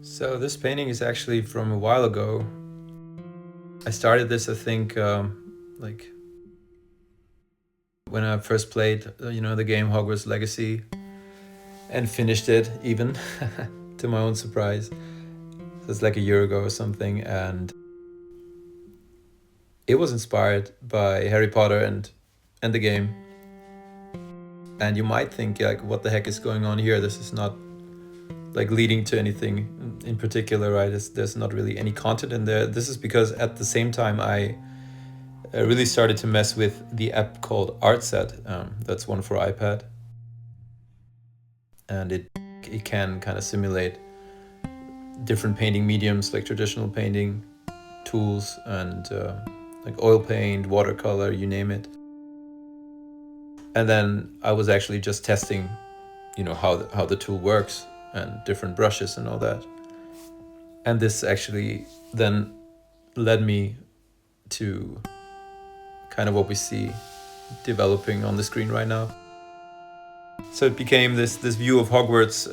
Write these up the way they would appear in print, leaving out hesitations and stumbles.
So this painting is actually from a while ago. I started this, I think, like when I first played, the game Hogwarts Legacy, and finished it even, to my own surprise. So it's like a year ago or something, and it was inspired by Harry Potter and the game. And you might think, like, what the heck is going on here? This is not like leading to anything in particular, right? There's not really any content in there. This is because at the same time I really started to mess with the app called Artset. That's one for iPad, and it can kind of simulate different painting mediums like traditional painting tools and like oil paint, watercolor, you name it. And then I was actually just testing, how the tool works and different brushes and all that. And this actually then led me to kind of what we see developing on the screen right now. So it became this view of Hogwarts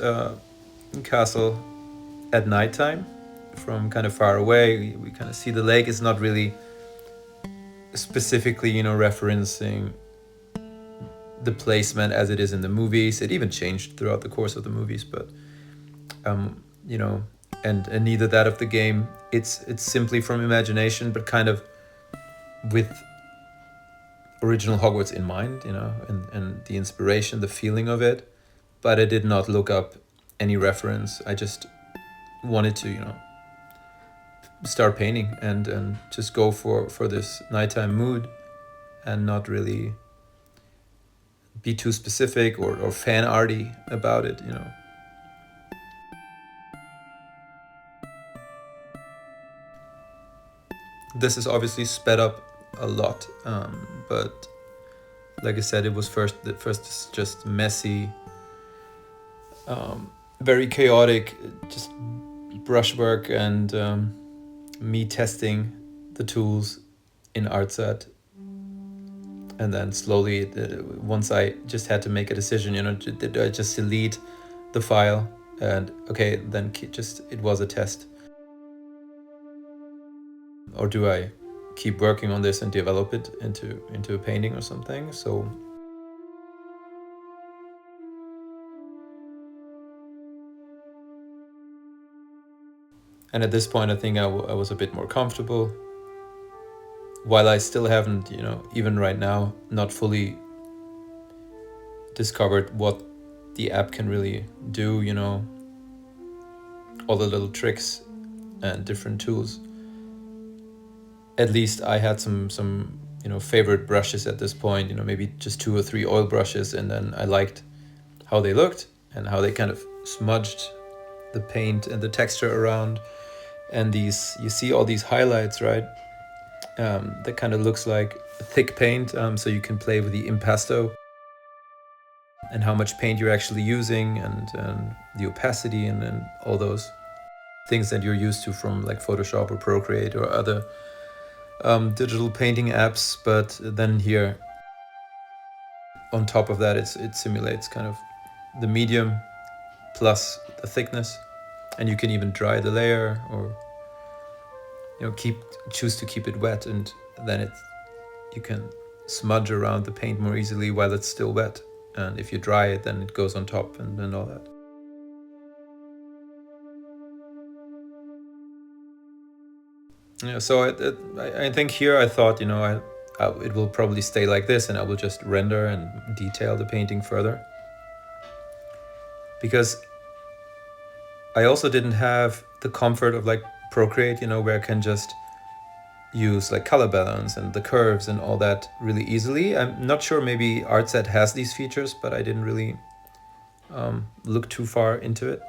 castle at nighttime from kind of far away. We kind of see the lake. It's not really specifically, referencing the placement as it is in the movies. It even changed throughout the course of the movies, but and neither that of the game. It's simply from imagination, but kind of with original Hogwarts in mind, and the inspiration, the feeling of it. But I did not look up any reference. I just wanted to, start painting and just go for this nighttime mood and not really be too specific or fan arty about it. This is obviously sped up a lot, but like I said, it was first just messy, very chaotic, just brushwork and me testing the tools in Artset. And then slowly, once I just had to make a decision, did I just delete the file? And okay, then it was a test. Or do I keep working on this and develop it into a painting or something? So and at this point, I think I was a bit more comfortable. While I still haven't, even right now, not fully discovered what the app can really do, all the little tricks and different tools. At least I had some favorite brushes at this point, maybe just 2 or 3 oil brushes, and then I liked how they looked and how they kind of smudged the paint and the texture around. And you see all these highlights, right? That kind of looks like thick paint, so you can play with the impasto and how much paint you're actually using, and the opacity, and all those things that you're used to from like Photoshop or Procreate or other digital painting apps. But then here, on top of that, it simulates kind of the medium plus the thickness, and you can even dry the layer or choose to keep it wet, and then you can smudge around the paint more easily while it's still wet. And if you dry it, then it goes on top and all that. Yeah, so I think here I thought, it will probably stay like this, and I will just render and detail the painting further. Because I also didn't have the comfort of like Procreate, where I can just use like color balance and the curves and all that really easily. I'm not sure, maybe Artset has these features, but I didn't really look too far into it.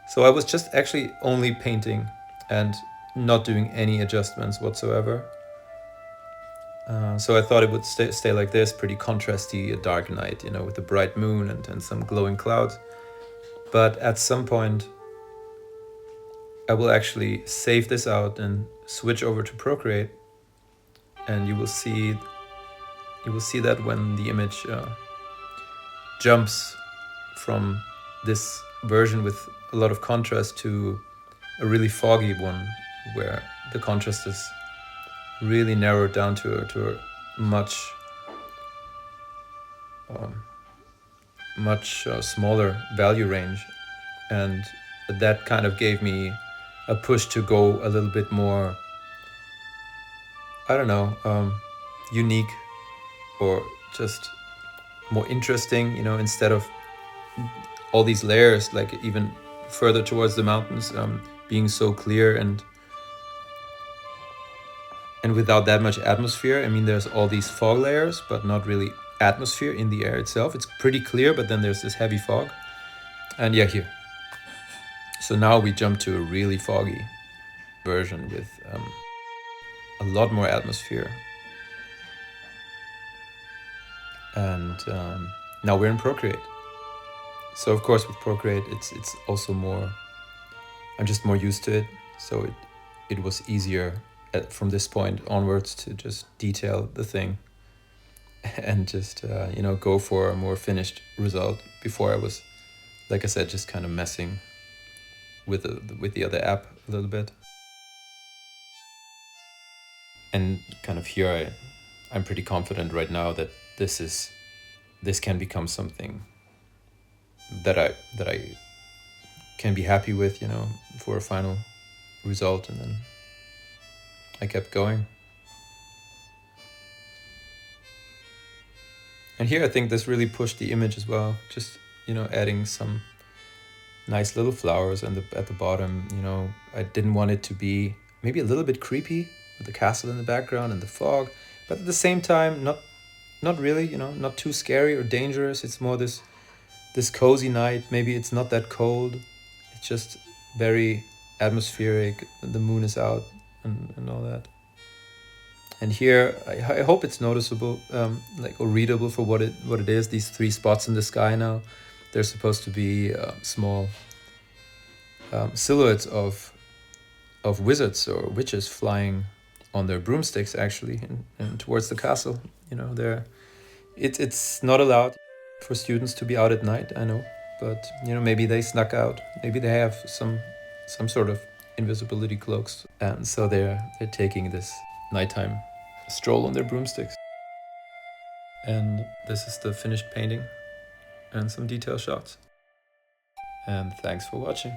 So I was just actually only painting and not doing any adjustments whatsoever. So I thought it would stay like this, pretty contrasty, a dark night, with a bright moon and some glowing clouds. But at some point, I will actually save this out and switch over to Procreate, and you will see that when the image jumps from this version with a lot of contrast to a really foggy one where the contrast is really narrowed down to a much smaller value range, and that kind of gave me a push to go a little bit more, I don't know, unique, or just more interesting, instead of all these layers, like even further towards the mountains, being so clear and without that much atmosphere. I mean, there's all these fog layers, but not really atmosphere in the air itself. It's pretty clear, but then there's this heavy fog. And yeah, here. So now we jump to a really foggy version with a lot more atmosphere. And now we're in Procreate. So of course with Procreate, it's also more, I'm just more used to it. So it was easier from this point onwards to just detail the thing and just go for a more finished result. Before I was, like I said, just kind of messing with the other app a little bit. And kind of here I'm pretty confident right now that this can become something that I can be happy with, for a final result. And then I kept going. And here I think this really pushed the image as well. Just, adding some nice little flowers at the bottom. I didn't want it to be maybe a little bit creepy with the castle in the background and the fog, but at the same time not really, not too scary or dangerous. It's more this cozy night. Maybe it's not that cold. It's just very atmospheric. The moon is out and all that. And here, I hope it's noticeable, or readable for what it is. These 3 spots in the sky now, they're supposed to be small silhouettes of wizards or witches flying on their broomsticks, actually, and towards the castle. It's not allowed for students to be out at night, I know, but maybe they snuck out. Maybe they have some sort of invisibility cloaks, and so they're taking this nighttime stroll on their broomsticks. And this is the finished painting and some detail shots. And thanks for watching.